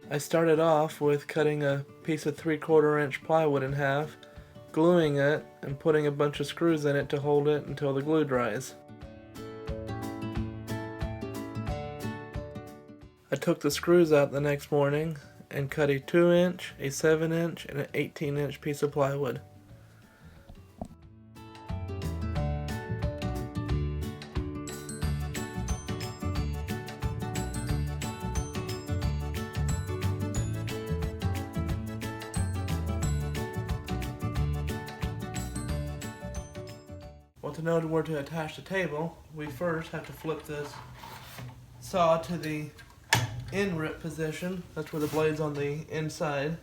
I started off with cutting a piece of 3/4 inch plywood in half, gluing it, and putting a bunch of screws in it to hold it until the glue dries. I took the screws out the next morning and cut a 2-inch, a 7-inch, and an 18-inch piece of plywood. Well, to know where to attach the table, we first have to flip this saw to the in rip position. That's where the blade's on the inside.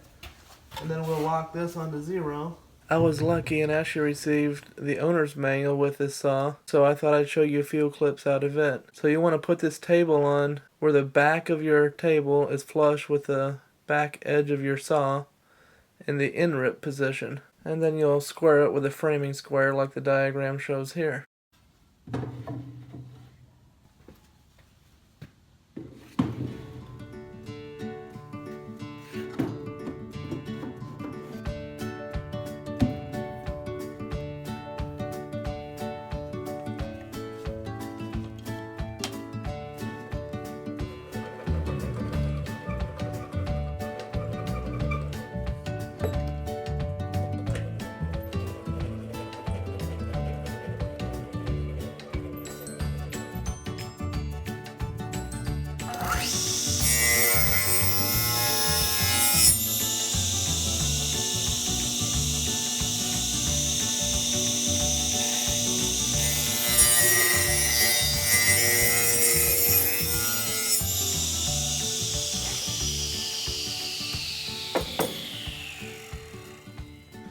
And then we'll lock this onto 0. I was lucky and actually received the owner's manual with this saw, so I thought I'd show you a few clips out of it. So you want to put this table on where the back of your table is flush with the back edge of your saw in the in rip position. And then you'll square it with a framing square like the diagram shows here.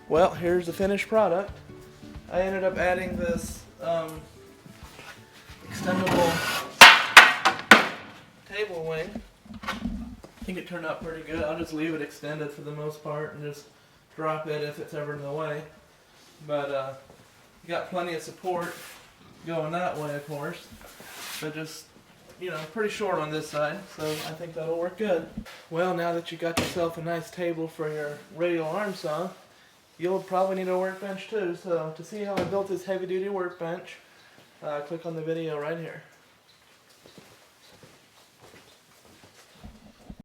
Well, here's the finished product. I ended up adding this extendable table wing. I think it turned out pretty good. I'll just leave it extended for the most part and just drop it if it's ever in the way. But you got plenty of support going that way, of course. But just, pretty short on this side, so I think that'll work good. Well, now that you got yourself a nice table for your radial arm saw, you'll probably need a workbench too. So to see how I built this heavy-duty workbench, click on the video right here.